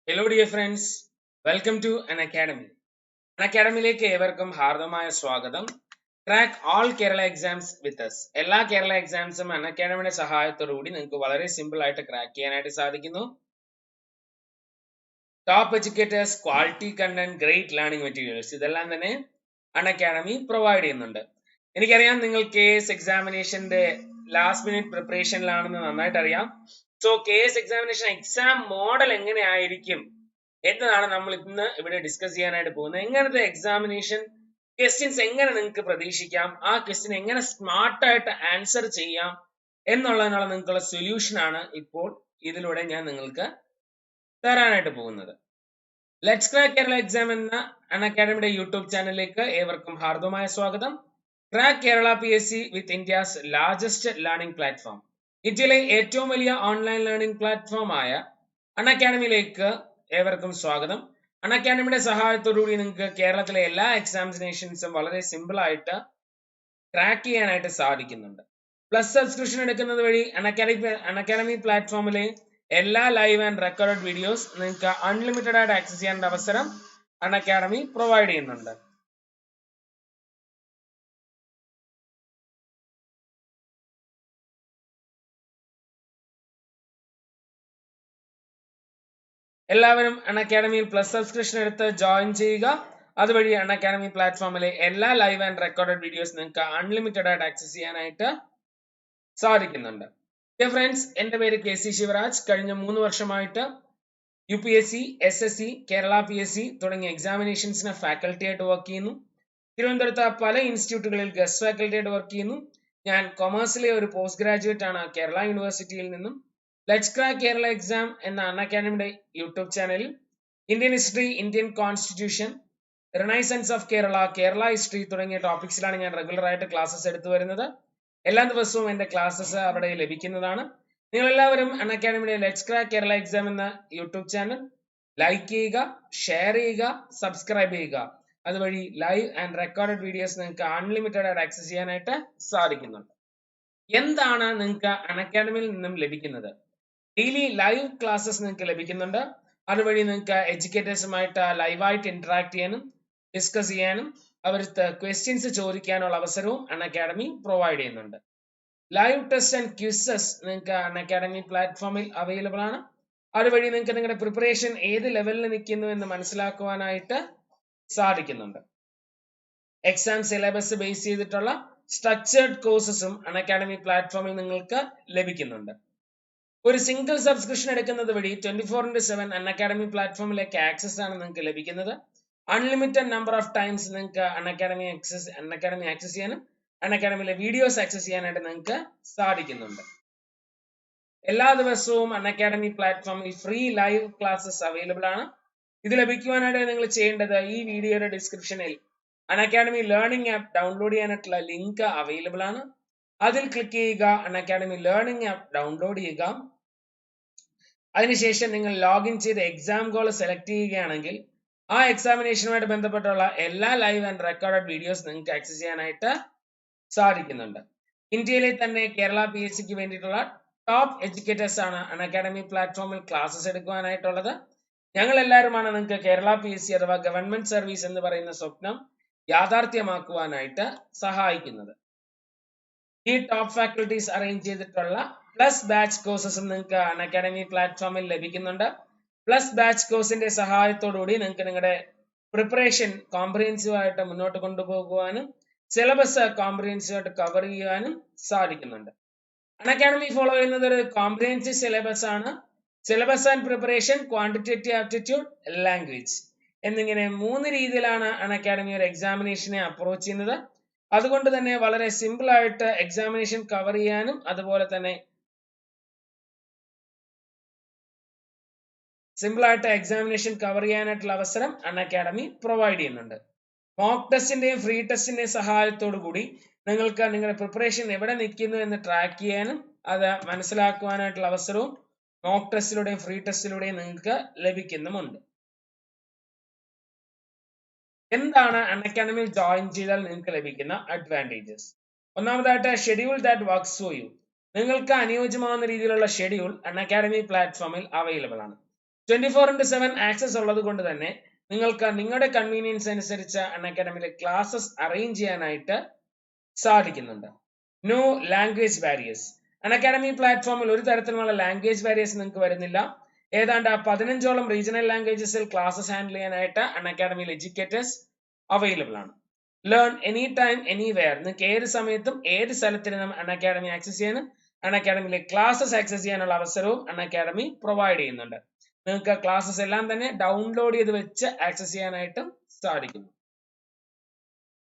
Hello dear friends, welcome to an academy. An അക്കാഡമിയിലേക്ക് ഏവർക്കും ഹാർദമായ സ്വാഗതം. Track all Kerala exams വിത്ത് us. എല്ലാ കേരള എക്സാംസും അൺ അക്കാഡമിയുടെ സഹായത്തോടു കൂടി നിങ്ങൾക്ക് വളരെ സിമ്പിൾ ആയിട്ട് ക്രാക്ക് ചെയ്യാനായിട്ട് സാധിക്കുന്നു. Top educators, quality content, great learning materials ഇതെല്ലാം തന്നെ അൺ അക്കാഡമി പ്രൊവൈഡ് ചെയ്യുന്നുണ്ട്. എനിക്കറിയാം നിങ്ങൾ KS എക്സാമിനേഷന്റെ ലാസ്റ്റ് മിനിറ്റ് പ്രിപ്പറേഷനിലാണെന്ന് നന്നായിട്ട് അറിയാം. So KS examination exam model എങ്ങനെയായിരിക്കും എന്നതാണ് നമ്മൾ ഇന്ന് ഇവിടെ ഡിസ്കസ് ചെയ്യാനായിട്ട് പോകുന്നത്. എങ്ങനത്തെ എക്സാമിനേഷൻ ക്വസ്റ്റ്യൻസ് എങ്ങനെ നിങ്ങൾക്ക് പ്രതീക്ഷിക്കാം, ആ ക്വസ്റ്റ്യൻ എങ്ങനെ സ്മാർട്ടായിട്ട് ആൻസർ ചെയ്യാം എന്നുള്ളതിനുള്ള നിങ്ങൾക്കുള്ള സൊല്യൂഷൻ ആണ് ഇപ്പോൾ ഇതിലൂടെ ഞാൻ നിങ്ങൾക്ക് തരാനായിട്ട് പോകുന്നത്. ലെറ്റ്സ് ക്രാക്ക് കേരള എക്സാം എന്ന അൺ അക്കാഡമിയുടെ യൂട്യൂബ് ചാനലിലേക്ക് ഏവർക്കും ഹാർദവമായ സ്വാഗതം. ക്രാക്ക് കേരള PSC വിത്ത് ഇന്ത്യസ് ലാർജസ്റ്റ് ലേണിംഗ് പ്ലാറ്റ്ഫോം, ഇന്ത്യയിലെ ഏറ്റവും വലിയ ഓൺലൈൻ ലേണിംഗ് പ്ലാറ്റ്ഫോം ആയ അൺ അക്കാഡമിയിലേക്ക് ഏവർക്കും സ്വാഗതം. അൺ അക്കാഡമിയുടെ സഹായത്തോടുകൂടി നിങ്ങൾക്ക് കേരളത്തിലെ എല്ലാ എക്സാമിനേഷൻസും വളരെ സിമ്പിൾ ആയിട്ട് ക്രാക്ക് ചെയ്യാനായിട്ട് സാധിക്കുന്നുണ്ട്. പ്ലസ് സബ്സ്ക്രിപ്ഷൻ എടുക്കുന്നത് വഴി അൺ അക്കാഡമി പ്ലാറ്റ്ഫോമിലെ എല്ലാ ലൈവ് ആൻഡ് റെക്കോർഡഡ് വീഡിയോസ് നിങ്ങൾക്ക് അൺലിമിറ്റഡ് ആയിട്ട് ആക്സസ് ചെയ്യാനുള്ള അവസരം അൺ അക്കാഡമി പ്രൊവൈഡ് ചെയ്യുന്നുണ്ട്. എല്ലാവരും അൺ അക്കാഡമിയിൽ പ്ലസ് സബ്സ്ക്രിപ്ഷൻ എടുത്ത് ജോയിൻ ചെയ്യുക. അതുവഴി അൺ അക്കാഡമി പ്ലാറ്റ്ഫോമിലെ എല്ലാ ലൈവ് ആൻഡ് റെക്കോർഡഡ് വീഡിയോസ് നിങ്ങൾക്ക് അൺലിമിറ്റഡ് ആയിട്ട് ആക്സസ് ചെയ്യാനായിട്ട് സാധിക്കുന്നുണ്ട്. ഫ്രണ്ട്സ്, എന്റെ പേര് KC ശിവരാജ്. കഴിഞ്ഞ 3 വർഷമായിട്ട് UPSC, SSC, കേരള PSC തുടങ്ങിയ എക്സാമിനേഷൻസിന് ഫാക്കൽറ്റി ആയിട്ട് വർക്ക് ചെയ്യുന്നു. തിരുവനന്തപുരത്ത് പല ഇൻസ്റ്റിറ്റ്യൂട്ടുകളിൽ ഗസ്റ്റ് ഫാക്കൽറ്റി ആയിട്ട് വർക്ക് ചെയ്യുന്നു. ഞാൻ കൊമേഴ്സിലെ ഒരു പോസ്റ്റ് ഗ്രാജുവേറ്റ് ആണ് കേരള യൂണിവേഴ്സിറ്റിയിൽ നിന്നും. ലെറ്റ്സ് ക്രാക്ക് കേരള എക്സാം എന്ന അൺ അക്കാഡമിയുടെ യൂട്യൂബ് ചാനലിൽ Indian history, Indian constitution, renaissance of Kerala, Kerala history തുടങ്ങിയ ടോപ്പിക്സിലാണ് ഞാൻ റെഗുലർ ആയിട്ട് ക്ലാസ്സസ് എടുത്തു വരുന്നത്. എല്ലാ ദിവസവും എന്റെ ക്ലാസ്സസ് അവിടെ ലഭിക്കുന്നതാണ്. നിങ്ങൾ എല്ലാവരും അൺ അക്കാഡമിയുടെ ലെറ്റ്സ് ക്രാക്ക് കേരള എക്സാം എന്ന യൂട്യൂബ് ചാനൽ ലൈക്ക് ചെയ്യുക, ഷെയർ ചെയ്യുക, സബ്സ്ക്രൈബ് ചെയ്യുക. അതുവഴി ലൈവ് ആൻഡ് റെക്കോർഡഡ് വീഡിയോസ് നിങ്ങൾക്ക് അൺലിമിറ്റഡ് ആയിട്ട് ആക്സസ് ചെയ്യാനായിട്ട് സാധിക്കുന്നുണ്ട്. എന്താണ് നിങ്ങൾക്ക് അൺ അക്കാഡമിയിൽ നിന്നും ലഭിക്കുന്നത്? ഡെയിലി ലൈവ് ക്ലാസ്സസ് നിങ്ങൾക്ക് ലഭിക്കുന്നുണ്ട്. അതുവഴി നിങ്ങൾക്ക് എഡ്യൂക്കേറ്റേഴ്സുമായിട്ട് ലൈവായിട്ട് ഇന്ററാക്ട് ചെയ്യാനും ഡിസ്കസ് ചെയ്യാനും അവർക്ക് ക്വസ്റ്റ്യൻസ് ചോദിക്കാനുള്ള അവസരവും അൺ അക്കാഡമി പ്രൊവൈഡ് ചെയ്യുന്നുണ്ട്. ലൈവ് ടെസ്റ്റ് ആൻഡ് ക്വിസസ് നിങ്ങൾക്ക് അൺ അക്കാഡമി പ്ലാറ്റ്ഫോമിൽ അവൈലബിൾ ആണ്. അതുവഴി നിങ്ങൾക്ക് നിങ്ങളുടെ പ്രിപ്പറേഷൻ ഏത് ലെവലിൽ നിൽക്കുന്നു എന്ന് മനസ്സിലാക്കുവാനായിട്ട് സാധിക്കുന്നുണ്ട്. എക്സാം സിലബസ് ബേസ് ചെയ്തിട്ടുള്ള സ്ട്രക്ചേർഡ് കോഴ്സസും അൺ അക്കാഡമി പ്ലാറ്റ്ഫോമിൽ നിങ്ങൾക്ക് ലഭിക്കുന്നുണ്ട്. ഒരു സിംഗിൾ സബ്സ്ക്രിപ്ഷൻ എടുക്കുന്നത് വഴി 24/7 അൺ അക്കാഡമി പ്ലാറ്റ്ഫോമിലേക്ക് ആക്സസ് ആണ് നിങ്ങൾക്ക് ലഭിക്കുന്നത്. അൺലിമിറ്റഡ് നമ്പർ ഓഫ് ടൈംസ് നിങ്ങൾക്ക് അൺ അക്കാഡമി ആക്സസ് ചെയ്യാനും അൺ അക്കാഡമിയിലെ വീഡിയോസ് ആക്സസ് ചെയ്യാനായിട്ട് നിങ്ങൾക്ക് സാധിക്കുന്നുണ്ട്. എല്ലാ ദിവസവും അൺ അക്കാഡമി പ്ലാറ്റ്ഫോമിൽ ഫ്രീ ലൈവ് ക്ലാസ്സസ് അവൈലബിൾ ആണ്. ഇത് ലഭിക്കുവാനായിട്ട് നിങ്ങൾ ചെയ്യേണ്ടത് ഈ വീഡിയോയുടെ ഡിസ്ക്രിപ്ഷനിൽ അൺ അക്കാഡമി ലേണിംഗ് ആപ്പ് ഡൗൺലോഡ് ചെയ്യാനായിട്ടുള്ള ലിങ്ക് അവൈലബിൾ ആണ്. അതിൽ ക്ലിക്ക് ചെയ്യുക, അൺ അക്കാഡമി ലേണിംഗ് ആപ്പ് ഡൗൺലോഡ് ചെയ്യുക. അതിനുശേഷം നിങ്ങൾ ലോഗിൻ ചെയ്ത് എക്സാം ഗോൾ സെലക്ട് ചെയ്യുകയാണെങ്കിൽ ആ എക്സാമിനേഷനുമായിട്ട് ബന്ധപ്പെട്ടുള്ള എല്ലാ ലൈവ് ആൻഡ് റെക്കോർഡഡ് വീഡിയോസ് നിങ്ങൾക്ക് ആക്സസ് ചെയ്യാനായിട്ട് സാധിക്കുന്നുണ്ട്. ഇന്ത്യയിലെ തന്നെ കേരള PSCക്ക് വേണ്ടിയിട്ടുള്ള ടോപ്പ് എഡ്യൂക്കേറ്റേഴ്സ് ആണ് അൺ അക്കാഡമി പ്ലാറ്റ്ഫോമിൽ ക്ലാസ്സസ് എടുക്കുവാനായിട്ടുള്ളത്. ഞങ്ങൾ എല്ലാവരുമാണ് നിങ്ങൾക്ക് കേരള PSC അഥവാ ഗവൺമെന്റ് സർവീസ് എന്ന് പറയുന്ന സ്വപ്നം യാഥാർത്ഥ്യമാക്കുവാനായിട്ട് സഹായിക്കുന്നത്. ഈ ടോപ്പ് ഫാക്കൽറ്റീസ് അറേഞ്ച് ചെയ്തിട്ടുള്ള പ്ലസ് ബാച്ച് കോഴ്സസും നിങ്ങൾക്ക് അൺ അക്കാഡമി പ്ലാറ്റ്ഫോമിൽ ലഭിക്കുന്നുണ്ട്. പ്ലസ് ബാച്ച് കോഴ്സിന്റെ സഹായത്തോടുകൂടി നിങ്ങൾക്ക് നിങ്ങളുടെ പ്രിപ്പറേഷൻ കോംപ്രിഹെൻസീവ് ആയിട്ട് മുന്നോട്ട് കൊണ്ടുപോകുവാനും സിലബസ് കോംപ്രിഹെൻസീവ് ആയിട്ട് കവർ ചെയ്യാനും സാധിക്കുന്നുണ്ട്. അൺ അക്കാഡമി ഫോളോ ചെയ്യുന്നത് ഒരു കോംപ്രിഹെൻസീവ് സിലബസ് ആണ്. Syllabus and preparation, quantitative aptitude, language എന്നിങ്ങനെ 3 രീതിയിലാണ് അൺ അക്കാഡമി ഒരു എക്സാമിനേഷനെ അപ്രോച്ച് ചെയ്യുന്നത്. അതുകൊണ്ട് തന്നെ വളരെ സിമ്പിൾ ആയിട്ട് എക്സാമിനേഷൻ കവർ ചെയ്യാനും അതുപോലെ തന്നെ സിമ്പിൾ ആയിട്ട് എക്സാമിനേഷൻ കവർ ചെയ്യാനായിട്ടുള്ള അവസരം അൺ അക്കാഡമി പ്രൊവൈഡ് ചെയ്യുന്നുണ്ട്. മോക്ക് ടെസ്റ്റിന്റെയും ഫ്രീ ടെസ്റ്റിന്റെയും സഹായത്തോടു കൂടി നിങ്ങൾക്ക് നിങ്ങളുടെ പ്രിപ്പറേഷൻ എവിടെ നിൽക്കുന്നു എന്ന് ട്രാക്ക് ചെയ്യാനും അത് മനസ്സിലാക്കുവാനായിട്ടുള്ള അവസരവും മോക്ക് ടെസ്റ്റിലൂടെയും ഫ്രീ ടെസ്റ്റിലൂടെയും നിങ്ങൾക്ക് ലഭിക്കുന്നുമുണ്ട്. എന്താണ് അൺ അക്കാഡമിയിൽ ജോയിൻ ചെയ്താൽ നിങ്ങൾക്ക് ലഭിക്കുന്ന അഡ്വാൻറ്റേജസ്? ഒന്നാമതായിട്ട് schedule that works for you. നിങ്ങൾക്ക് അനുയോജ്യമാവുന്ന രീതിയിലുള്ള ഷെഡ്യൂൾ അൺ അക്കാഡമി പ്ലാറ്റ്ഫോമിൽ അവൈലബിൾ ആണ്. 24/7 ആക്സസ് ഉള്ളത് കൊണ്ട് തന്നെ നിങ്ങൾക്ക് നിങ്ങളുടെ കൺവീനിയൻസ് അനുസരിച്ച് അൺഅക്കാഡമിയിലെ ക്ലാസ്സസ് അറേഞ്ച് ചെയ്യാനായിട്ട് സാധിക്കുന്നുണ്ട്. No language barriers. അൺഅക്കാഡമി പ്ലാറ്റ്ഫോമിൽ ഒരു തരത്തിലുള്ള ലാംഗ്വേജ് ബാരിയേഴ്സ് നിങ്ങൾക്ക് വരുന്നില്ല. ഏതാണ്ട് 15ഓളം റീജിയണൽ ലാംഗ്വേജസിൽ ക്ലാസ്സസ് ഹാൻഡിൽ ചെയ്യാനായിട്ട് അൺഅക്കാഡമിയിൽ എഡ്യൂക്കേറ്റേഴ്സ് അവൈലബിൾ ആണ്. Learn any time anywhere. നിങ്ങൾക്ക് ഏത് സമയത്തും ഏത് സ്ഥലത്തിനും അൺഅക്കാഡമി ആക്സസ് ചെയ്യാനും അൺഅക്കാഡമിയിലെ ക്ലാസ്സസ് ആക്സസ് ചെയ്യാനുള്ള അവസരവും അൺഅക്കാഡമി പ്രൊവൈഡ് ചെയ്യുന്നുണ്ട്. നിങ്ങൾക്ക് ക്ലാസ്സസ് എല്ലാം തന്നെ ഡൗൺലോഡ് ചെയ്ത് വെച്ച് ആക്സസ് ചെയ്യാനായിട്ടും സാധിക്കുന്നു.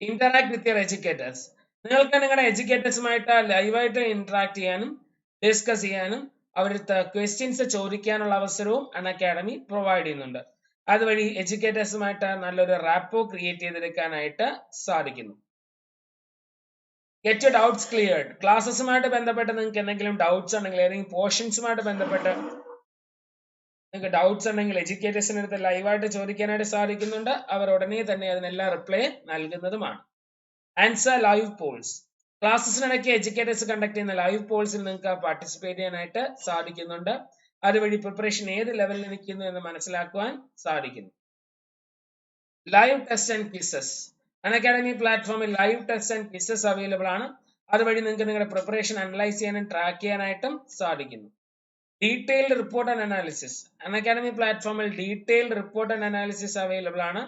Interact with your educators. നിങ്ങൾക്ക് നിങ്ങളുടെ എഡ്യൂക്കേറ്റേഴ്സുമായിട്ട് ലൈവായിട്ട് ഇന്ററാക്ട് ചെയ്യാനും ഡിസ്കസ് ചെയ്യാനും അവരുടെ ക്വസ്റ്റ്യൻസ് ചോദിക്കാനുള്ള അവസരവും അൺഅക്കാഡമി പ്രൊവൈഡ് ചെയ്യുന്നുണ്ട്. അതുവഴി എഡ്യൂക്കേറ്റേഴ്സുമായിട്ട് നല്ലൊരു റാപ്പോ ക്രിയേറ്റ് ചെയ്തെടുക്കാനായിട്ട് സാധിക്കുന്നു. Get your doubts cleared. ക്ലാസ്സസുമായിട്ട് ബന്ധപ്പെട്ട് നിങ്ങൾക്ക് എന്തെങ്കിലും ഡൗട്ട്സ് ഉണ്ടെങ്കിൽ ഏതെങ്കിലും പോർഷൻസുമായിട്ട് ബന്ധപ്പെട്ട് നിങ്ങൾക്ക് ഡൗട്ട്സ് ഉണ്ടെങ്കിൽ എഡ്യൂക്കേറ്റേഴ്സിന്റെ അടുത്ത് ലൈവായിട്ട് ചോദിക്കാനായിട്ട് സാധിക്കുന്നുണ്ട്. അവർ ഉടനെ തന്നെ അതിനെല്ലാം റിപ്ലൈ നൽകുന്നതുമാണ്. Answer live polls. ക്ലാസ്സസിനിടയ്ക്ക് എഡ്യൂക്കേറ്റേഴ്സ് കണ്ടക്ട് ചെയ്യുന്ന ലൈവ് പോൾസിൽ നിങ്ങൾക്ക് പാർട്ടിസിപ്പേറ്റ് ചെയ്യാനായിട്ട് സാധിക്കുന്നുണ്ട്. അതുവഴി പ്രിപ്പറേഷൻ ഏത് ലെവലിൽ നിൽക്കുന്നു എന്ന് മനസ്സിലാക്കുവാൻ സാധിക്കുന്നു. Live test and quizzes. Unacademy പ്ലാറ്റ്ഫോമിൽ live test and quizzes available ആണ്. അതുവഴി നിങ്ങൾക്ക് നിങ്ങളുടെ പ്രിപ്പറേഷൻ അനലൈസ് ചെയ്യാനും ട്രാക്ക് ചെയ്യാനായിട്ടും സാധിക്കുന്നു. Detailed report and analysis. Unacademy പ്ലാറ്റ്ഫോമിൽ detailed report and analysis available ആണ്.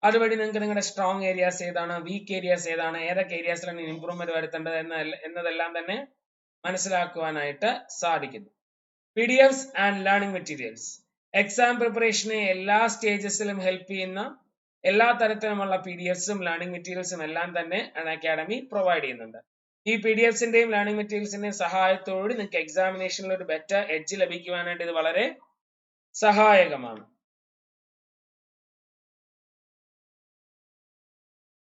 അതുവഴി നിങ്ങൾക്ക് നിങ്ങളുടെ സ്ട്രോങ് ഏരിയാസ് ഏതാണ്, വീക്ക് ഏരിയാസ് ഏതാണ്, ഏതൊക്കെ ഏരിയാസിലാണ് ഇംപ്രൂവ്മെന്റ് വരുത്തേണ്ടത് എന്നതെല്ലാം തന്നെ മനസ്സിലാക്കുവാനായിട്ട് സാധിക്കുന്നു. PDFs and learning materials. Exam പ്രിപ്പറേഷനെ എല്ലാ സ്റ്റേജസിലും ഹെൽപ്പ് ചെയ്യുന്ന എല്ലാ തരത്തിലുമുള്ള PDFസും ലേണിംഗ് മെറ്റീരിയൽസും എല്ലാം തന്നെ അൺഅക്കാഡമി പ്രൊവൈഡ് ചെയ്യുന്നുണ്ട്. ഈ PDFസിന്റെയും ലേണിംഗ് മെറ്റീരിയൽസിന്റെയും സഹായത്തോടെ നിങ്ങൾക്ക് എക്സാമിനേഷനിൽ ഒരു ബെറ്റർ എഡ്ജ് ലഭിക്കുവാനായിട്ട് ഇത് വളരെ സഹായകമാണ്.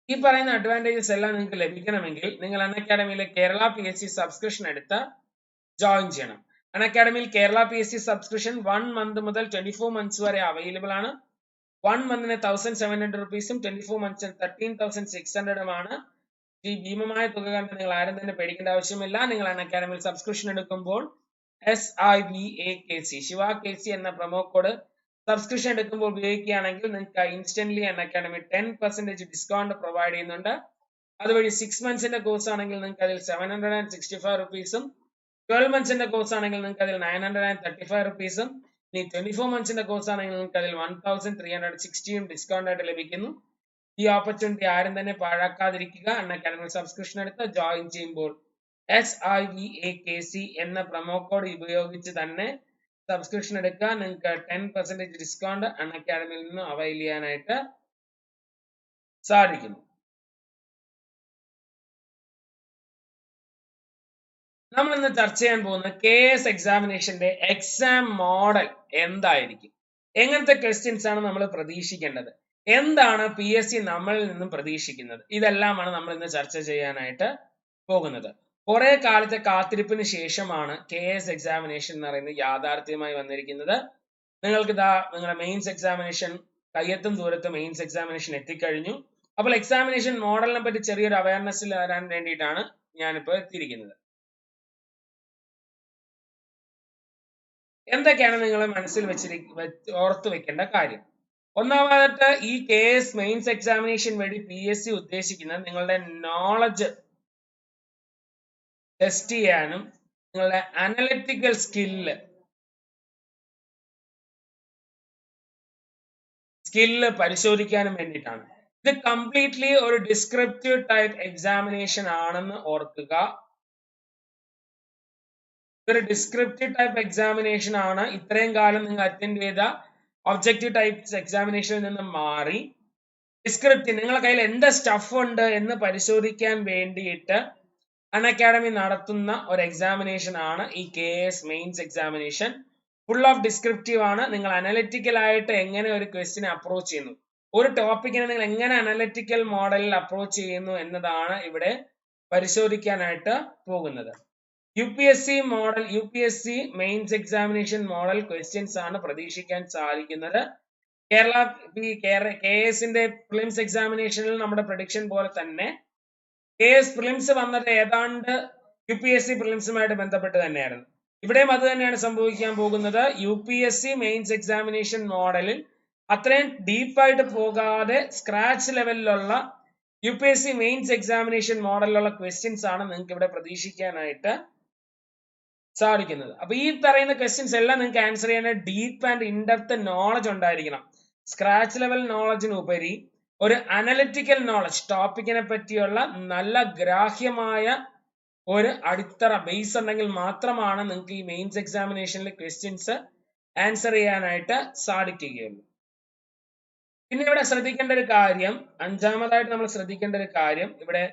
ഈ പറയുന്ന അഡ്വാൻറ്റേജസ് എല്ലാം നിങ്ങൾക്ക് ലഭിക്കണമെങ്കിൽ നിങ്ങൾ അൺഅക്കാഡമിയിലെ കേരള PSC സബ്സ്ക്രിപ്ഷൻ എടുത്ത് ജോയിൻ ചെയ്യണം. അൺഅക്കാഡമിയിൽ കേരള PSC സബ്സ്ക്രിപ്ഷൻ 1 month മുതൽ 24 months വരെ അവൈലബിൾ ആണ്. 1 monthന് 1700 rupees-ഉം 24 monthsന് 13,600-ഉമാണ്. ഈ ഭീമമായ തുക കണ്ട് നിങ്ങൾ ആരും തന്നെ പേടിക്കേണ്ട ആവശ്യമില്ല. നിങ്ങൾ അൺഅക്കാഡമിയിൽ സബ്സ്ക്രിപ്ഷൻ എടുക്കുമ്പോൾ SIVAKC ശിവ KC എന്ന പ്രൊമോ കോഡ് സബ്സ്ക്രിപ്ഷൻ എടുക്കുമ്പോൾ ഉപയോഗിക്കുകയാണെങ്കിൽ നിങ്ങൾക്ക് ഇൻസ്റ്റന്റ്ലി അൺഅക്കാഡമി 10% ഡിസ്കൗണ്ട് പ്രൊവൈഡ് ചെയ്യുന്നുണ്ട്. അതുവഴി 6 monthsന്റെ കോഴ്സ് ആണെങ്കിൽ നിങ്ങൾക്ക് അതിൽ 765 rupees-ഉം 12 monthsന്റെ കോഴ്സ് ആണെങ്കിൽ നിങ്ങൾക്ക് അതിൽ 935 rupees-ഉം ഇനി 24 monthsന്റെ കോഴ്സ് ആണെങ്കിൽ നിങ്ങൾക്ക് അതിൽ 1360-ഉം ഡിസ്കൗണ്ട് ആയിട്ട് ലഭിക്കുന്നു. ഈ ഓപ്പർച്യൂണിറ്റി ആരും തന്നെ പാഴാക്കാതിരിക്കുക. അൺഅക്കാഡമി സബ്സ്ക്രിപ്ഷൻ എടുത്ത് ജോയിൻ ചെയ്യുമ്പോൾ SIVAKC എന്ന പ്രൊമോ കോഡ് ഉപയോഗിച്ച് തന്നെ സബ്സ്ക്രിപ്ഷൻ എടുക്കുക. നിങ്ങൾക്ക് 10% ഡിസ്കൗണ്ട് അൺഅക്കാഡമിയിൽ നിന്ന് അവൈൽ ചെയ്യാനായിട്ട് സാധിക്കുന്നു. നമ്മൾ ഇന്ന് ചർച്ച ചെയ്യാൻ പോകുന്ന KS എക്സാമിനേഷന്റെ എക്സാം മോഡൽ എന്തായിരിക്കും, എങ്ങനത്തെ ക്വസ്റ്റ്യൻസ് ആണ് നമ്മൾ പ്രതീക്ഷിക്കേണ്ടത്, എന്താണ് PSC നമ്മളിൽ നിന്നും പ്രതീക്ഷിക്കുന്നത്, ഇതെല്ലാമാണ് നമ്മൾ ഇന്ന് ചർച്ച ചെയ്യാനായിട്ട് പോകുന്നത്. കുറെ കാലത്തെ കാത്തിരിപ്പിന് ശേഷമാണ് KS എക്സാമിനേഷൻ എന്ന് പറയുന്നത് യാഥാർത്ഥ്യമായി വന്നിരിക്കുന്നത്. നിങ്ങൾക്ക് നിങ്ങളുടെ മെയിൻസ് എക്സാമിനേഷൻ കയ്യെത്തും ദൂരത്ത് മെയിൻസ് എക്സാമിനേഷൻ എത്തിക്കഴിഞ്ഞു. അപ്പോൾ എക്സാമിനേഷൻ മോഡലിനെ പറ്റി ചെറിയൊരു അവയർനെസ്സിൽ വരാൻ വേണ്ടിയിട്ടാണ് ഞാനിപ്പോൾ എത്തിയിരിക്കുന്നത്. എന്തൊക്കെയാണ് നിങ്ങൾ മനസ്സിൽ ഓർത്തു വെക്കേണ്ട കാര്യം? ഒന്നാമതായിട്ട് ഈ KS മെയിൻസ് എക്സാമിനേഷൻ വഴി PSC ഉദ്ദേശിക്കുന്നത് നിങ്ങളുടെ നോളജ് ടെസ്റ്റ് ചെയ്യാനും നിങ്ങളുടെ അനലിറ്റിക്കൽ സ്കില്ല് പരിശോധിക്കാനും വേണ്ടിയിട്ടാണ്. ഇത് കംപ്ലീറ്റ്ലി ഒരു ഡിസ്ക്രിപ്റ്റീവ് ടൈപ്പ് എക്സാമിനേഷൻ ആണെന്ന് ഓർക്കുക. ഇതൊരു ഡിസ്ക്രിപ്റ്റീവ് ടൈപ്പ് എക്സാമിനേഷൻ ആണ്. ഇത്രയും കാലം നിങ്ങൾ അറ്റൻഡ് ചെയ്ത ഒബ്ജക്റ്റീവ് ടൈപ്പ് എക്സാമിനേഷനിൽ നിന്ന് മാറി ഡിസ്ക്രിപ്റ്റീവ് നിങ്ങളുടെ കയ്യിൽ എന്ത് സ്റ്റഫ് ഉണ്ട് എന്ന് പരിശോധിക്കാൻ വേണ്ടിയിട്ട് അൺഅക്കാഡമി നടത്തുന്ന ഒരു എക്സാമിനേഷൻ ആണ് ഈ KS mains examination. Full of descriptive ആണ്. നിങ്ങൾ അനലിറ്റിക്കൽ ആയിട്ട് എങ്ങനെ ഒരു ക്വസ്റ്റിനെ അപ്രോച്ച് ചെയ്യുന്നു, ഒരു ടോപ്പിക്കിനെ നിങ്ങൾ എങ്ങനെ അനലിറ്റിക്കൽ മോഡലിൽ അപ്രോച്ച് ചെയ്യുന്നു എന്നതാണ് ഇവിടെ പരിശോധിക്കാനായിട്ട് പോകുന്നത്. UPSC mains examination model questions ആണ് പ്രതീക്ഷിക്കാൻ സാധിക്കുന്നത്. KSന്റെ പ്രിലിംസ് എക്സാമിനേഷനിൽ നമ്മുടെ പ്രഡിക്ഷൻ പോലെ തന്നെ KS പ്രിലിംസ് വന്നത് ഏതാണ്ട് UPSC പ്രിലിംസുമായിട്ട് ബന്ധപ്പെട്ട് തന്നെയായിരുന്നു. ഇവിടെയും അത് തന്നെയാണ് സംഭവിക്കാൻ പോകുന്നത്. UPSC മെയിൻസ് എക്സാമിനേഷൻ മോഡലിൽ അത്രയും ഡീപ്പായിട്ട് പോകാതെ സ്ക്രാച്ച് ലെവലിലുള്ള UPSC മെയിൻസ് എക്സാമിനേഷൻ മോഡലിലുള്ള ക്വസ്റ്റ്യൻസ് ആണ് നിങ്ങൾക്ക് ഇവിടെ പ്രതീക്ഷിക്കാനായിട്ട് സാധിക്കുന്നത്. അപ്പൊ ഈ പറയുന്ന ക്വസ്റ്റ്യൻസ് എല്ലാം നിങ്ങൾക്ക് ആൻസർ ചെയ്യാൻ ഡീപ്പ് ആൻഡ് ഇൻഡെപ്ത് നോളജ് ഉണ്ടായിരിക്കണം. സ്ക്രാച്ച് ലെവൽ നോളജിന് ഉപരി ഒരു അനലിറ്റിക്കൽ നോളജ്, ടോപ്പിക്കിനെ പറ്റിയുള്ള നല്ല ഗ്രാഹ്യമായ ഒരു അടിത്തറ ബേസ് ഉണ്ടെങ്കിൽ മാത്രമാണ് നിങ്ങൾക്ക് ഈ മെയിൻസ് എക്സാമിനേഷനിൽ ക്വസ്റ്റ്യൻസ് ആൻസർ ചെയ്യാനായിട്ട് സാധിക്കുകയുള്ളൂ. പിന്നെ ഇവിടെ ശ്രദ്ധിക്കേണ്ട ഒരു കാര്യം, അഞ്ചാമതായിട്ട് നമ്മൾ ശ്രദ്ധിക്കേണ്ട ഒരു കാര്യം, ഇവിടെ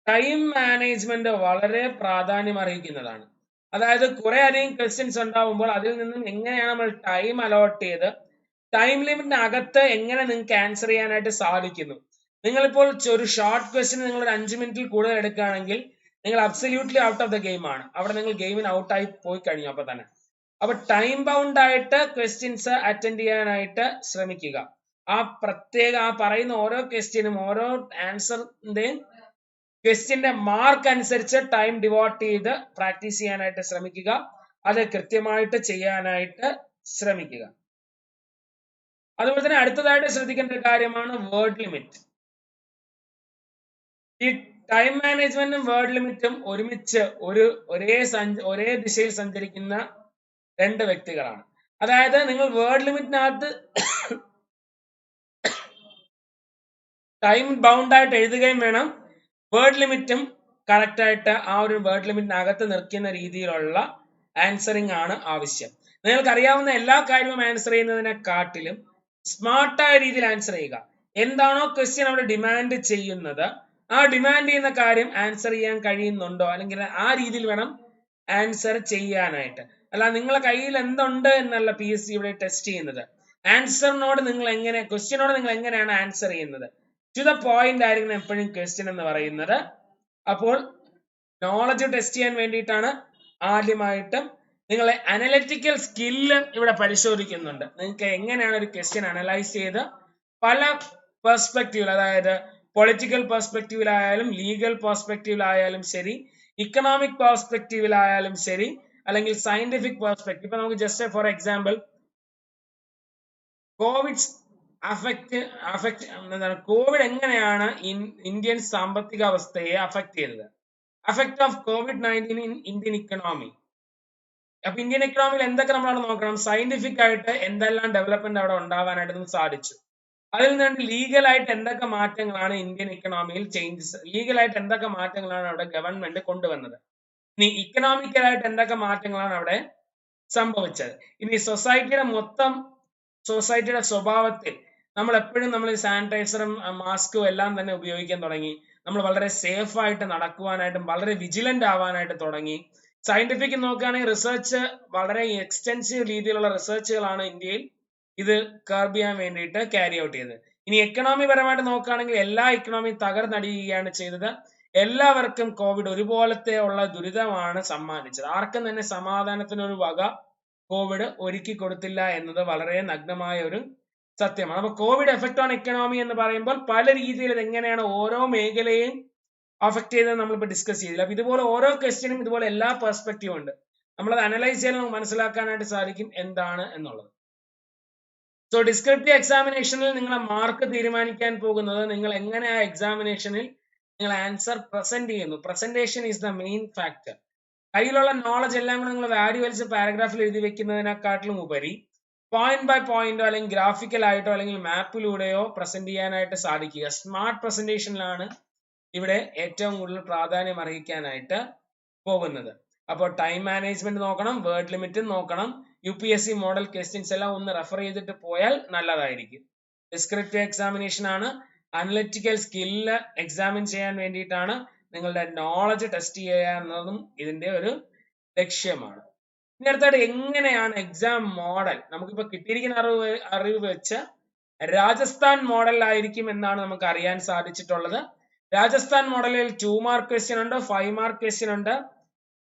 ടൈം മാനേജ്മെന്റ് വളരെ പ്രാധാന്യം അർഹിക്കുന്നതാണ്. അതായത് കുറെ അധികം ക്വസ്റ്റ്യൻസ് ഉണ്ടാവുമ്പോൾ അതിൽ നിന്നും എങ്ങനെയാണ് നമ്മൾ ടൈം അലോട്ട് ചെയ്ത് ടൈം ലിമിറ്റിനകത്ത് എങ്ങനെ നിങ്ങൾക്ക് ആൻസർ ചെയ്യാനായിട്ട് സാധിക്കുന്നു. നിങ്ങളിപ്പോൾ ഒരു ഷോർട്ട് ക്വസ്റ്റ്യൻ നിങ്ങൾ ഒരു 5 മിനിറ്റിൽ കൂടുതൽ എടുക്കുകയാണെങ്കിൽ നിങ്ങൾ absolutely out of the game ആണ്. അവിടെ നിങ്ങൾ ഗെയിമിന് ഔട്ടായി പോയി കഴിഞ്ഞു അപ്പൊ തന്നെ. അപ്പൊ ടൈം ബൗണ്ട് ആയിട്ട് ക്വസ്റ്റ്യൻസ് അറ്റൻഡ് ചെയ്യാനായിട്ട് ശ്രമിക്കുക. ആ പറയുന്ന ഓരോ ക്വസ്റ്റ്യനും ഓരോ ആൻസറിന്റെയും ക്വസ്റ്റ്യന്റെ മാർക്ക് അനുസരിച്ച് ടൈം ഡിവോട്ട് ചെയ്ത് പ്രാക്ടീസ് ചെയ്യാനായിട്ട് ശ്രമിക്കുക. അത് കൃത്യമായിട്ട് ചെയ്യാനായിട്ട് ശ്രമിക്കുക. അതുപോലെ തന്നെ അടുത്തതായിട്ട് ശ്രദ്ധിക്കേണ്ട ഒരു കാര്യമാണ് വേർഡ് ലിമിറ്റ്. ഈ ടൈം മാനേജ്മെന്റും വേർഡ് ലിമിറ്റും ഒരുമിച്ച് ഒരേ ദിശയിൽ സഞ്ചരിക്കുന്ന രണ്ട് വ്യക്തികളാണ്. അതായത് നിങ്ങൾ വേർഡ് ലിമിറ്റിനകത്ത് ടൈം ബൗണ്ട് ആയിട്ട് എഴുതുകയും വേണം, വേർഡ് ലിമിറ്റും കറക്റ്റ് ആയിട്ട് ആ ഒരു വേർഡ് ലിമിറ്റിനകത്ത് നിർത്തുന്ന രീതിയിലുള്ള ആൻസറിങ് ആണ് ആവശ്യം. നിങ്ങൾക്ക് അറിയാവുന്ന എല്ലാ കാര്യവും ആൻസർ ചെയ്യുന്നതിനെക്കാട്ടിലും സ്മാർട്ടായ രീതിയിൽ ആൻസർ ചെയ്യുക. എന്താണോ ക്വസ്റ്റ്യൻ അവിടെ ഡിമാൻഡ് ചെയ്യുന്നത്, ആ ഡിമാൻഡ് ചെയ്യുന്ന കാര്യം ആൻസർ ചെയ്യാൻ കഴിയുന്നുണ്ടോ, അല്ലെങ്കിൽ ആ രീതിയിൽ വേണം ആൻസർ ചെയ്യാനായിട്ട്. അല്ല നിങ്ങളെ കയ്യിൽ എന്തുണ്ട് എന്നല്ല PSC ഇവിടെ ടെസ്റ്റ് ചെയ്യുന്നത്. ആൻസറിനോട് നിങ്ങൾ എങ്ങനെ, ക്വസ്റ്റ്യനോട് നിങ്ങൾ എങ്ങനെയാണ് ആൻസർ ചെയ്യുന്നത്, ടു ദ പോയിന്റ് ആയിരിക്കണം എപ്പോഴും ക്വസ്റ്റ്യൻ എന്ന് പറയുന്നത്. അപ്പോൾ നോളജ് ടെസ്റ്റ് ചെയ്യാൻ വേണ്ടിയിട്ടാണ് ആദ്യമായിട്ടും നിങ്ങളെ അനലിറ്റിക്കൽ സ്കില്ല് ഇവിടെ പരിശോധിക്കുന്നുണ്ട്. നിങ്ങൾക്ക് എങ്ങനെയാണ് ഒരു ക്വസ്റ്റ്യൻ അനലൈസ് ചെയ്ത് പല പെർസ്പെക്റ്റീവിൽ, അതായത് പൊളിറ്റിക്കൽ പെർസ്പെക്റ്റീവിലായാലും ലീഗൽ പെർസ്പെക്റ്റീവിലായാലും ശരി, ഇക്കണോമിക് പെർസ്പെക്റ്റീവിലായാലും ശരി, അല്ലെങ്കിൽ സയന്റിഫിക് പെർസ്പെക്റ്റീവ്. ഇപ്പൊ നമുക്ക് ജസ്റ്റ് ഫോർ എക്സാമ്പിൾ കോവിഡ് എങ്ങനെയാണ് ഇന്ത്യൻ സാമ്പത്തിക അവസ്ഥയെ അഫക്ട് ചെയ്തത്, affect of COVID-19 in Indian economy. അപ്പൊ ഇന്ത്യൻ ഇക്കണോമിയിൽ എന്തൊക്കെ നമ്മളവിടെ നോക്കണം, സയന്റിഫിക് ആയിട്ട് എന്തെല്ലാം ഡെവലപ്മെന്റ് അവിടെ ഉണ്ടാവാനായിട്ട് സാധിച്ചു, അതിൽ നിന്ന് ലീഗലായിട്ട് എന്തൊക്കെ മാറ്റങ്ങളാണ് ഇന്ത്യൻ ഇക്കണോമിയിൽ ചേഞ്ചസ്, ലീഗലായിട്ട് എന്തൊക്കെ മാറ്റങ്ങളാണ് അവിടെ ഗവൺമെന്റ് കൊണ്ടുവന്നത്, ഇനി ഇക്കണോമിക്കലായിട്ട് എന്തൊക്കെ മാറ്റങ്ങളാണ് അവിടെ സംഭവിച്ചത്, ഇനി സൊസൈറ്റിയുടെ സ്വഭാവത്തിൽ നമ്മൾ എപ്പോഴും നമ്മൾ സാനിറ്റൈസറും മാസ്കും എല്ലാം തന്നെ ഉപയോഗിക്കാൻ തുടങ്ങി, നമ്മൾ വളരെ സേഫ് ആയിട്ട് നടക്കുവാനായിട്ടും വളരെ വിജിലന്റ് ആവാനായിട്ട് തുടങ്ങി. സയന്റിഫിക് നോക്കുകയാണെങ്കിൽ റിസർച്ച് വളരെ എക്സ്റ്റെൻസീവ് രീതിയിലുള്ള റിസർച്ചുകളാണ് ഇന്ത്യയിൽ ഇത് കർബ് ചെയ്യാൻ വേണ്ടിയിട്ട് ക്യാരി ഔട്ട് ചെയ്തത്. ഇനി എക്കണോമി പരമായിട്ട് നോക്കുകയാണെങ്കിൽ എല്ലാ ഇക്കണോമിയും തകർന്നടിയുകയാണ് ചെയ്തത്. എല്ലാവർക്കും കോവിഡ് ഒരുപോലത്തെ ഉള്ള ദുരിതമാണ് സമ്മാനിച്ചത്. ആർക്കും തന്നെ സമാധാനത്തിനൊരു വക കോവിഡ് ഒരുക്കി കൊടുത്തില്ല എന്നത് വളരെ നഗ്നമായ ഒരു സത്യമാണ്. അപ്പൊ കോവിഡ് എഫക്ട് ഓൺ എക്കണോമി എന്ന് പറയുമ്പോൾ പല രീതിയിൽ ഇത് എങ്ങനെയാണ് ഓരോ മേഖലയെയും അഫക്ട് ചെയ്തത് നമ്മളിപ്പോൾ ഡിസ്കസ് ചെയ്തില്ല. അപ്പൊ ഇതുപോലെ ഓരോ ക്വസ്റ്റ്യനും ഇതുപോലെ എല്ലാ പെർസ്പെക്റ്റീവ് ഉണ്ട്. നമ്മളത് അനലൈസ് ചെയ്യാൻ നമുക്ക് മനസ്സിലാക്കാനായിട്ട് സാധിക്കും എന്താണ് എന്നുള്ളത്. സോ ഡിസ്ക്രിപ്റ്റീവ് എക്സാമിനേഷനിൽ നിങ്ങളെ മാർക്ക് തീരുമാനിക്കാൻ പോകുന്നത് നിങ്ങൾ എങ്ങനെ ആ എക്സാമിനേഷനിൽ നിങ്ങൾ ആൻസർ പ്രസന്റ് ചെയ്യുന്നു. Presentation is the main factor. കയ്യിലുള്ള നോളജ് എല്ലാം കൂടെ നിങ്ങൾ വാല്യൂ വലിച്ച് പാരഗ്രാഫിൽ എഴുതി വെക്കുന്നതിനെക്കാട്ടിലും ഉപരി പോയിന്റ് ബൈ പോയിന്റോ അല്ലെങ്കിൽ ഗ്രാഫിക്കൽ ആയിട്ടോ അല്ലെങ്കിൽ മാപ്പിലൂടെയോ പ്രസന്റ് ചെയ്യാനായിട്ട് സാധിക്കുക. സ്മാർട്ട് പ്രസന്റേഷനിലാണ് ഇവിടെ ഏറ്റവും കൂടുതൽ പ്രാധാന്യം അർഹിക്കാനായിട്ട് പോകുന്നത്. അപ്പോൾ ടൈം മാനേജ്മെന്റ് നോക്കണം, വേർഡ് ലിമിറ്റും നോക്കണം, UPSC മോഡൽ ക്വസ്റ്റ്യൻസ് എല്ലാം ഒന്ന് റെഫർ ചെയ്തിട്ട് പോയാൽ നല്ലതായിരിക്കും. ഡിസ്ക്രിപ്റ്റീവ് എക്സാമിനേഷൻ ആണ്, അനലിറ്റിക്കൽ സ്കില്ല് എക്സാമിൻ ചെയ്യാൻ വേണ്ടിയിട്ടാണ്, നിങ്ങളുടെ നോളജ് ടെസ്റ്റ് ചെയ്യുക എന്നതും ഇതിന്റെ ഒരു ലക്ഷ്യമാണ്. ഇനി അടുത്തായിട്ട് എങ്ങനെയാണ് എക്സാം മോഡൽ, നമുക്കിപ്പോ കിട്ടിയിരിക്കുന്ന അറിവ് വെച്ച് രാജസ്ഥാൻ മോഡലിലായിരിക്കും എന്നാണ് നമുക്ക് അറിയാൻ സാധിച്ചിട്ടുള്ളത്. രാജസ്ഥാൻ മോഡലിൽ 2 മാർക്ക് ക്വസ്റ്റ്യൻ ഉണ്ട്, 5 മാർക്ക് ക്വസ്റ്റ്യൻ ഉണ്ട്,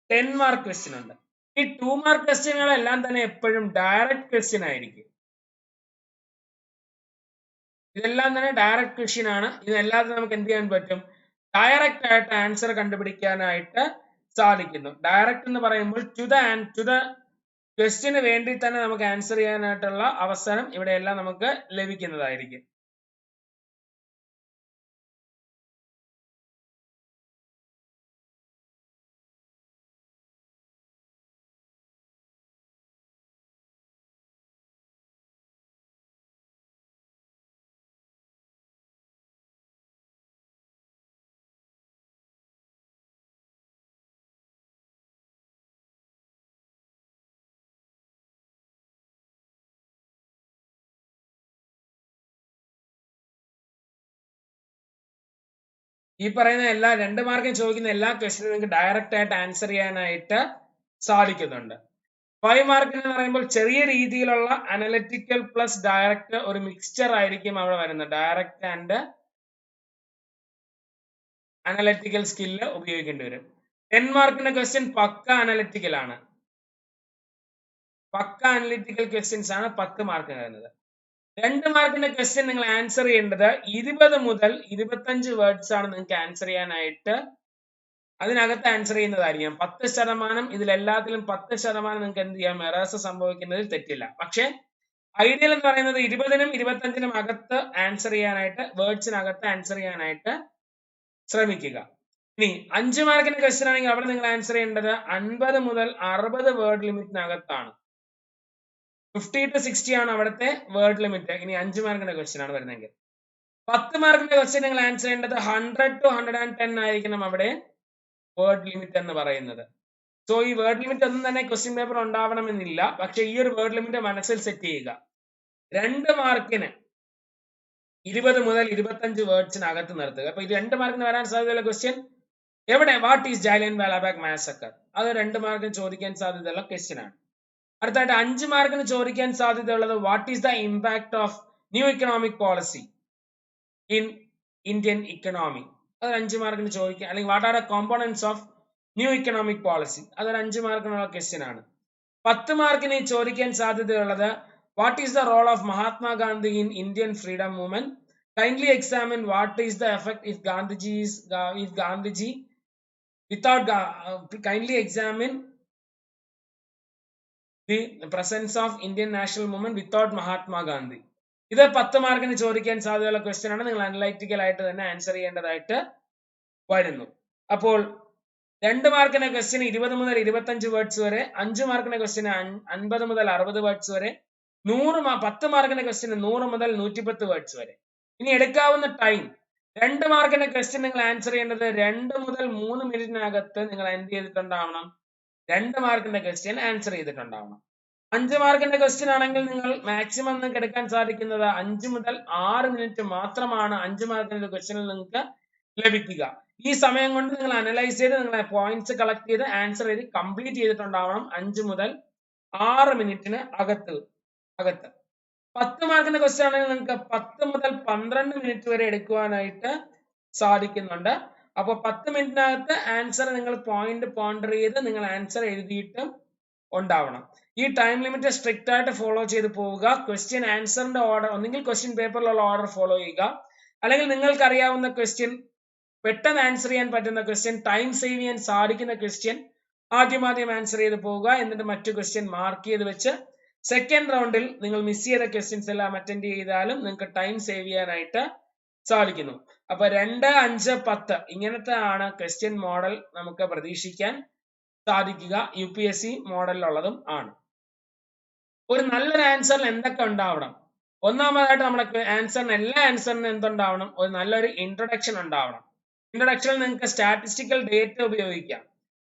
10 മാർക്ക് ക്വസ്റ്റ്യൻ ഉണ്ട്. ഈ 2 മാർക്ക് ക്വസ്റ്റ്യനുകളെല്ലാം തന്നെ എപ്പോഴും ഡയറക്റ്റ് ക്വസ്റ്റ്യൻ ആയിരിക്കും. ഇതെല്ലാം തന്നെ ഡയറക്റ്റ് ക്വസ്റ്റ്യൻ ആണ്. ഇതെല്ലാം നമുക്ക് എന്ത് ചെയ്യാൻ പറ്റും, ഡയറക്റ്റ് ആയിട്ട് ആൻസർ കണ്ടുപിടിക്കാനായിട്ട് സാധിക്കുന്നു. ഡയറക്റ്റ് എന്ന് പറയുമ്പോൾ ടു ദ ക്വസ്റ്റ്യന് വേണ്ടി തന്നെ നമുക്ക് ആൻസർ ചെയ്യാനായിട്ടുള്ള അവസരം ഇവിടെയെല്ലാം നമുക്ക് ലഭിക്കുന്നതായിരിക്കും. ഈ പറയുന്ന എല്ലാ 2 മാർക്കും ചോദിക്കുന്ന എല്ലാ ക്വസ്റ്റിനും നിങ്ങൾക്ക് ഡയറക്റ്റ് ആയിട്ട് ആൻസർ ചെയ്യാനായിട്ട് സാധിക്കുന്നുണ്ട്. 5 മാർക്കിന് എന്ന് പറയുമ്പോൾ ചെറിയ രീതിയിലുള്ള അനലിറ്റിക്കൽ പ്ലസ് ഡയറക്റ്റ് ഒരു മിക്സ്ചർ ആയിരിക്കും അവിടെ വരുന്നത്. ഡയറക്റ്റ് ആൻഡ് അനലിറ്റിക്കൽ സ്കില്ല് ഉപയോഗിക്കേണ്ടി വരും. 10 മാർക്കിന്റെ ക്വസ്റ്റ്യൻ പക്ക അനലിറ്റിക്കൽ ആണ്. പക്ക അനലിറ്റിക്കൽ ക്വസ്റ്റ്യൻസ് ആണ് 10 മാർക്ക് വരുന്നത്. 2 മാർക്കിന്റെ ക്വസ്റ്റ്യൻ നിങ്ങൾ ആൻസർ ചെയ്യേണ്ടത് 20 മുതൽ 25 വേർഡ്സ് ആണ് നിങ്ങൾക്ക് ആൻസർ ചെയ്യാനായിട്ട് അതിനകത്ത് ആൻസർ ചെയ്യുന്നതായിരിക്കും. 10% ഇതിലെല്ലാത്തിലും 10% നിങ്ങൾക്ക് എന്ത് ചെയ്യാം, എറേഴ്സ് സംഭവിക്കുന്നതിൽ തെറ്റില്ല. പക്ഷെ ഐഡിയൽ എന്ന് പറയുന്നത് 20നും 25നും അകത്ത് ആൻസർ ചെയ്യാനായിട്ട്, വേർഡ്സിനകത്ത് ആൻസർ ചെയ്യാനായിട്ട് ശ്രമിക്കുക. ഇനി 5 മാർക്കിന്റെ ക്വസ്റ്റ്യൻ ആണെങ്കിൽ അവിടെ നിങ്ങൾ ആൻസർ ചെയ്യേണ്ടത് 50 മുതൽ 60 വേർഡ് ലിമിറ്റിനകത്താണ്. 50 to 60 ആണ് അവിടുത്തെ വേർഡ് ലിമിറ്റ്. ഇനി 5 മാർക്കിന്റെ ക്വസ്റ്റ്യൻ ആണ് വരുന്നതെങ്കിൽ 10 മാർക്കിന്റെ ക്വസ്റ്റ്യൻ നിങ്ങൾ ആൻസർ ചെയ്യേണ്ടത് 100 to 110 ആയിരിക്കണം അവിടെ വേർഡ് ലിമിറ്റ് എന്ന് പറയുന്നത്. സോ ഈ വേർഡ് ലിമിറ്റ് ഒന്നും തന്നെ ക്വസ്റ്റ്യൻ പേപ്പർ ഉണ്ടാവണമെന്നില്ല. പക്ഷെ ഈ ഒരു വേർഡ് ലിമിറ്റ് മനസ്സിൽ സെറ്റ് ചെയ്യുക. 2 മാർക്കിന് 20 മുതൽ 25 വേർഡ്സിനകത്ത് നിർത്തുക. അപ്പൊ ഇത് 2 മാർക്കിന് വരാൻ സാധ്യതയുള്ള ക്വസ്റ്റ്യൻ എവിടെ, what is Jallian Walabagh massacre, അത് 2 മാർക്കിന് ചോദിക്കാൻ സാധ്യതയുള്ള ക്വസ്റ്റ്യൻ ആണ്. അടുത്തായിട്ട് 5 മാർക്കിന് ചോദിക്കാൻ സാധ്യതയുള്ളത് what is the impact of new economic policy in Indian economy, അതൊരു 5 മാർക്കിന് ചോദിക്കാം. അല്ലെങ്കിൽ what are the components of new economic policy, അതൊരു 5 മാർക്കിനുള്ള ക്വസ്റ്റ്യൻ ആണ്. 10 മാർക്കിന് ചോദിക്കാൻ സാധ്യതയുള്ളത് what is the role of Mahatma Gandhi in Indian freedom movement, kindly examine what is the effect if Gandhiji without kindly examine the presence of Indian national movement without Mahatma Gandhi. ഇത് 10 മാർക്കിന് ചോദിക്കാൻ സാധ്യതയുള്ള ക്വസ്റ്റ്യൻ ആണ്. നിങ്ങൾ അനലൈറ്റിക്കൽ ആയിട്ട് തന്നെ ആൻസർ ചെയ്യേണ്ടതായിട്ട് വരുന്നു. അപ്പോൾ 2 മാർക്കിന്റെ ക്വസ്റ്റ്യൻ 20 മുതൽ 25 വേർഡ്സ് വരെ, 5 മാർക്കിന്റെ ക്വസ്റ്റ്യൻ 50 മുതൽ 60 വേർഡ്സ് വരെ, 10 മാർക്കിന്റെ ക്വസ്റ്റ്യൻ 100 മുതൽ 110 വേർഡ്സ് വരെ. ഇനി എടുക്കാവുന്ന ടൈം, 2 മാർക്കിന്റെ ക്വസ്റ്റ്യൻ നിങ്ങൾ ആൻസർ ചെയ്യേണ്ടത് 2 മുതൽ 3 മിനിറ്റിനകത്ത് നിങ്ങൾ എന്ത് ചെയ്തിട്ടുണ്ടാവണം, 2 മാർക്കിന്റെ ക്വസ്റ്റ്യൻ ആൻസർ ചെയ്തിട്ടുണ്ടാവണം. 5 മാർക്കിന്റെ ക്വസ്റ്റ്യൻ ആണെങ്കിൽ നിങ്ങൾ മാക്സിമം നിങ്ങൾക്ക് എടുക്കാൻ സാധിക്കുന്നത് 5 മുതൽ 6 മിനിറ്റ് മാത്രമാണ് 5 മാർക്കിന്റെ ക്വസ്റ്റ്യനിൽ നിങ്ങൾക്ക് ലഭിക്കുക. ഈ സമയം കൊണ്ട് നിങ്ങൾ അനലൈസ് ചെയ്ത് നിങ്ങളെ പോയിന്റ്സ് കളക്ട് ചെയ്ത് ആൻസർ ചെയ്ത് കംപ്ലീറ്റ് ചെയ്തിട്ടുണ്ടാവണം 5 മുതൽ 6 മിനിറ്റിന് അകത്ത്. 10 മാർക്കിന്റെ ക്വസ്റ്റ്യൻ ആണെങ്കിൽ നിങ്ങൾക്ക് 10 മുതൽ 12 മിനിറ്റ് വരെ എടുക്കുവാനായിട്ട് സാധിക്കുന്നുണ്ട്. അപ്പോൾ 10 മിനിറ്റിനകത്ത് ആൻസർ നിങ്ങൾ പോയിന്റ് പോണ്ടർ ചെയ്ത് നിങ്ങൾ ആൻസർ എഴുതിയിട്ട് ഉണ്ടാവണം. ഈ ടൈം ലിമിറ്റ് സ്ട്രിക്റ്റ് ആയിട്ട് ഫോളോ ചെയ്ത് പോവുക. ക്വസ്റ്റ്യൻ ആൻസറിന്റെ ഓർഡർ, ഒന്നെങ്കിൽ ക്വസ്റ്റ്യൻ പേപ്പറിലുള്ള ഓർഡർ ഫോളോ ചെയ്യുക, അല്ലെങ്കിൽ നിങ്ങൾക്ക് അറിയാവുന്ന ക്വസ്റ്റ്യൻ, പെട്ടെന്ന് ആൻസർ ചെയ്യാൻ പറ്റുന്ന ക്വസ്റ്റ്യൻ, ടൈം സേവ് ചെയ്യാൻ സാധിക്കുന്ന ക്വസ്റ്റ്യൻ ആദ്യം ആൻസർ ചെയ്ത് പോവുക. എന്നിട്ട് മറ്റു ക്വസ്റ്റ്യൻ മാർക്ക് ചെയ്ത് വെച്ച് സെക്കൻഡ് റൗണ്ടിൽ നിങ്ങൾ മിസ് ചെയ്ത ക്വസ്റ്റ്യൻസ് എല്ലാം അറ്റൻഡ് ചെയ്താലും നിങ്ങൾക്ക് ടൈം സേവ് ചെയ്യാനായിട്ട് സാധിക്കുന്നു. അപ്പൊ 2, 5, 10 ഇങ്ങനത്തെ ആണ് ക്വസ്റ്റ്യൻ മോഡൽ നമുക്ക് പ്രതീക്ഷിക്കാൻ സാധിക്കുക. UPSC മോഡലിലുള്ളതും ആണ്. ഒരു നല്ലൊരു ആൻസറിൽ എന്തൊക്കെ ഉണ്ടാവണം? ഒന്നാമതായിട്ട് നമ്മുടെ ആൻസറിന്, എല്ലാ ആൻസറിനും എന്തുണ്ടാവണം, ഒരു നല്ലൊരു ഇൻട്രൊഡക്ഷൻ ഉണ്ടാവണം. ഇൻട്രൊഡക്ഷനിൽ നിങ്ങൾക്ക് സ്റ്റാറ്റിസ്റ്റിക്കൽ ഡേറ്റ ഉപയോഗിക്കാം.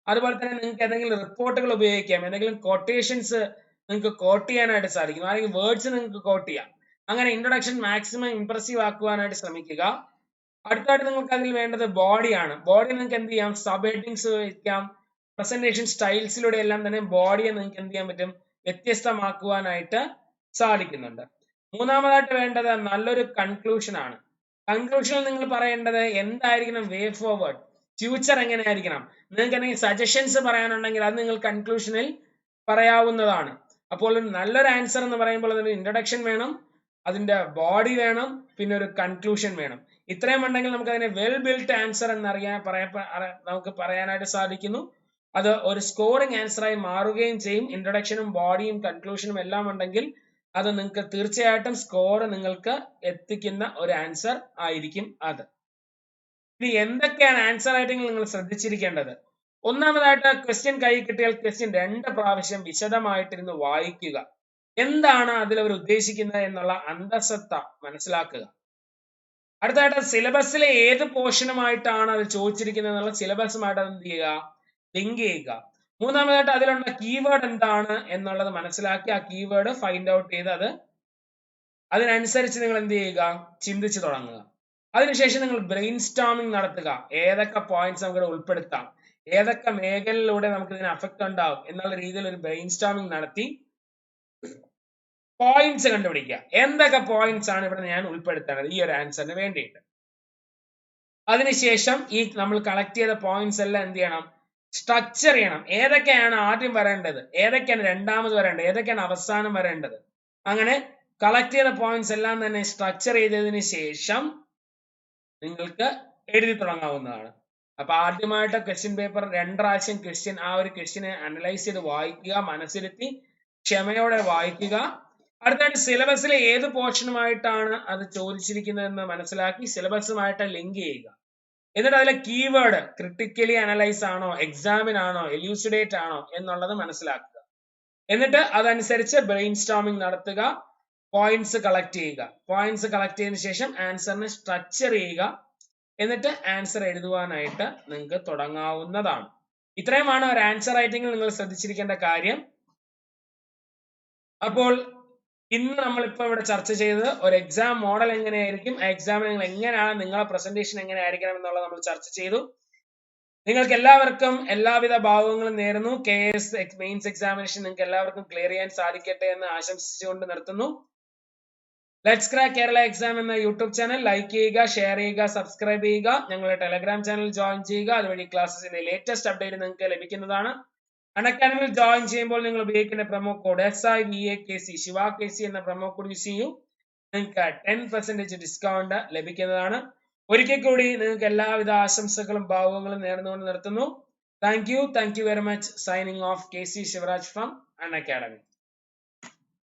അതുപോലെ തന്നെ നിങ്ങൾക്ക് ഏതെങ്കിലും റിപ്പോർട്ടുകൾ ഉപയോഗിക്കാം. ഏതെങ്കിലും കൊട്ടേഷൻസ് നിങ്ങൾക്ക് കോട്ട് ചെയ്യാനായിട്ട് സാധിക്കും. അല്ലെങ്കിൽ വേർഡ്സ് നിങ്ങൾക്ക് കോട്ട് ചെയ്യാം. അങ്ങനെ ഇൻട്രൊഡക്ഷൻ മാക്സിമം ഇംപ്രസീവ് ആക്കുവാനായിട്ട് ശ്രമിക്കുക. അടുത്തായിട്ട് നിങ്ങൾക്ക് അതിൽ വേണ്ടത് ബോഡിയാണ്. ബോഡി നിങ്ങൾക്ക് എന്ത് ചെയ്യാം, സബ് ഹെഡിങ്സ് വയ്ക്കാം. പ്രസന്റേഷൻ സ്റ്റൈൽസിലൂടെ എല്ലാം തന്നെ ബോഡിയെ നിങ്ങൾക്ക് എന്ത് ചെയ്യാൻ പറ്റും, വ്യത്യസ്തമാക്കുവാനായിട്ട് സാധിക്കുന്നുണ്ട്. മൂന്നാമതായിട്ട് വേണ്ടത് നല്ലൊരു കൺക്ലൂഷൻ ആണ്. കൺക്ലൂഷനിൽ നിങ്ങൾ പറയേണ്ടത് എന്തായിരിക്കണം, വേ ഫോർവേഡ്, ഫ്യൂച്ചർ എങ്ങനെയായിരിക്കണം. നിങ്ങൾക്ക് എന്തെങ്കിലും സജഷൻസ് പറയാനുണ്ടെങ്കിൽ അത് നിങ്ങൾ കൺക്ലൂഷനിൽ പറയാവുന്നതാണ്. അപ്പോൾ നല്ലൊരു ആൻസർ എന്ന് പറയുമ്പോൾ അതിന് ഇൻട്രൊഡക്ഷൻ വേണം, അതിന്റെ ബോഡി വേണം, പിന്നെ ഒരു കൺക്ലൂഷൻ വേണം. ഇത്രയും ഉണ്ടെങ്കിൽ നമുക്ക് അതിനെ വെൽ ബിൽറ്റ് ആൻസർ എന്നറിയാൻ നമുക്ക് പറയാനായിട്ട് സാധിക്കുന്നു. അത് ഒരു സ്കോറിംഗ് ആൻസറായി മാറുകയും ചെയ്യും. ഇൻട്രൊഡക്ഷനും ബോഡിയും കൺക്ലൂഷനും എല്ലാം ഉണ്ടെങ്കിൽ അത് നിങ്ങൾക്ക് തീർച്ചയായിട്ടും സ്കോർ നിങ്ങൾക്ക് എത്തിക്കുന്ന ഒരു ആൻസർ ആയിരിക്കും അത്. ഇനി എന്തൊക്കെയാണ് ആൻസർ റൈറ്റിംഗിൽ നിങ്ങൾ ശ്രദ്ധിച്ചിരിക്കേണ്ടത്? ഒന്നാമതായിട്ട് ക്വസ്റ്റ്യൻ കൈ കിട്ടിയാൽ ക്വസ്റ്റ്യൻ 2 പ്രാവശ്യം വിശദമായിട്ടിരുന്ന് വായിക്കുക. എന്താണ് അതിൽ അവർ ഉദ്ദേശിക്കുന്നത് എന്നുള്ള അന്തസത്ത മനസ്സിലാക്കുക. അടുത്തതായിട്ട് സിലബസിലെ ഏത് പോർഷനുമായിട്ടാണ് അത് ചോദിച്ചിരിക്കുന്നത് എന്നുള്ള സിലബസുമായിട്ട് അത് എന്ത് ചെയ്യുക, ലിങ്ക് ചെയ്യുക. മൂന്നാമതായിട്ട് അതിലുള്ള കീവേഡ് എന്താണ് എന്നുള്ളത് മനസ്സിലാക്കി ആ കീവേഡ് ഫൈൻഡ് ഔട്ട് ചെയ്ത് അതിനനുസരിച്ച് നിങ്ങൾ എന്ത് ചെയ്യുക, ചിന്തിച്ചു തുടങ്ങുക. അതിനുശേഷം നിങ്ങൾ ബ്രെയിൻ സ്റ്റോമിംഗ് നടത്തുക. ഏതൊക്കെ പോയിന്റ്സ് നമുക്ക് ഉൾപ്പെടുത്താം, ഏതൊക്കെ മേഖലയിലൂടെ നമുക്ക് ഇതിന് അഫക്റ്റ് ഉണ്ടാവും എന്നുള്ള രീതിയിൽ ഒരു ബ്രെയിൻ സ്റ്റോമിംഗ് നടത്തി പോയിന്റ്സ് കണ്ടുപിടിക്കുക. എന്തൊക്കെ പോയിന്റ്സ് ആണ് ഇവിടെ ഞാൻ ഉൾപ്പെടുത്തേണ്ടത് ഈ ഒരു ആൻസറിന് വേണ്ടിയിട്ട്. അതിനുശേഷം ഈ നമ്മൾ കളക്ട് ചെയ്ത പോയിന്റ്സ് എല്ലാം എന്ത് ചെയ്യണം, സ്ട്രക്ചർ ചെയ്യണം. ഏതൊക്കെയാണ് ആദ്യം വരേണ്ടത്, ഏതൊക്കെയാണ് രണ്ടാമത് വരേണ്ടത്, ഏതൊക്കെയാണ് അവസാനം വരേണ്ടത്. അങ്ങനെ കളക്ട് ചെയ്ത പോയിന്റ്സ് എല്ലാം തന്നെ സ്ട്രക്ചർ ചെയ്തതിന് ശേഷം നിങ്ങൾക്ക് എഴുതി തുടങ്ങാവുന്നതാണ്. അപ്പൊ ആദ്യമായിട്ട് ക്വസ്റ്റ്യൻ പേപ്പർ 2 പ്രാവശ്യം ആ ഒരു ക്വസ്റ്റ്യനെ അനലൈസ് ചെയ്ത് വായിക്കുക, മനസ്സിരുത്തി ക്ഷമയോടെ വായിക്കുക. അടുത്തായിട്ട് സിലബസിലെ ഏത് പോർഷനുമായിട്ടാണ് അത് ചോദിച്ചിരിക്കുന്നതെന്ന് മനസ്സിലാക്കി സിലബസുമായിട്ട് ലിങ്ക് ചെയ്യുക. എന്നിട്ട് അതിലെ കീവേഡ് ക്രിട്ടിക്കലി അനലൈസ് ആണോ, എക്സാമിനാണോ, എലൂസിഡേറ്റ് ആണോ എന്നുള്ളത് മനസ്സിലാക്കുക. എന്നിട്ട് അതനുസരിച്ച് ബ്രെയിൻ സ്റ്റോമിംഗ് നടത്തുക, പോയിന്റ്സ് കളക്ട് ചെയ്യുക. പോയിന്റ്സ് കളക്ട് ചെയ്തതിനു ശേഷം ആൻസറിനെ സ്ട്രക്ചർ ചെയ്യുക. എന്നിട്ട് ആൻസർ എഴുതുവാനായിട്ട് നിങ്ങൾക്ക് തുടങ്ങാവുന്നതാണ്. ഇത്രയുമാണ് ഒരു ആൻസർ റൈറ്റിംഗിൽ നിങ്ങൾ ശ്രദ്ധിച്ചിരിക്കേണ്ട കാര്യം. അപ്പോൾ ഇന്ന് നമ്മളിപ്പോൾ ഇവിടെ ചർച്ച ചെയ്തത് ഒരു എക്സാം മോഡൽ എങ്ങനെയായിരിക്കും, ആ എക്സാമിന് നിങ്ങൾ എങ്ങനെയാണ്, നിങ്ങളുടെ പ്രസന്റേഷൻ എങ്ങനെയായിരിക്കണം എന്നുള്ളത് നമ്മൾ ചർച്ച ചെയ്തു. നിങ്ങൾക്ക് എല്ലാവർക്കും എല്ലാവിധ ഭാവങ്ങളും നേരുന്നു. KS മെയിൻസ് എക്സാമിനേഷൻ നിങ്ങൾക്ക് എല്ലാവർക്കും ക്ലിയർ ചെയ്യാൻ സാധിക്കട്ടെ എന്ന് ആശംസിച്ചുകൊണ്ട് നിർത്തുന്നു. ലെറ്റ്സ് ക്രാക്ക് കേരള എക്സാം എന്ന യൂട്യൂബ് ചാനൽ ലൈക്ക് ചെയ്യുക, ഷെയർ ചെയ്യുക, സബ്സ്ക്രൈബ് ചെയ്യുക. ഞങ്ങളുടെ ടെലഗ്രാം ചാനൽ ജോയിൻ ചെയ്യുക. അതുവഴി ക്ലാസ്സിന്റെ ലേറ്റസ്റ്റ് അപ്ഡേറ്റ് നിങ്ങൾക്ക് ലഭിക്കുന്നതാണ്. അൺഅക്കാഡമിയിൽ ജോയിൻ ചെയ്യുമ്പോൾ നിങ്ങൾ ഉപയോഗിക്കുന്ന promo code SIVAKC Shiva KC എന്ന പ്രൊമോ കോഡ് യൂസ് ചെയ്യൂ. നിങ്ങൾക്ക് 10% ഡിസ്കൗണ്ട് ലഭിക്കുന്നതാണ്. ഒരിക്കൽ കൂടി നിങ്ങൾക്ക് എല്ലാവിധ ആശംസകളും ഭാവുകങ്ങളും നേർന്നുകൊണ്ട് നിർത്തുന്നു. Thank you very much. Signing off KC Shivraj from Unacademy.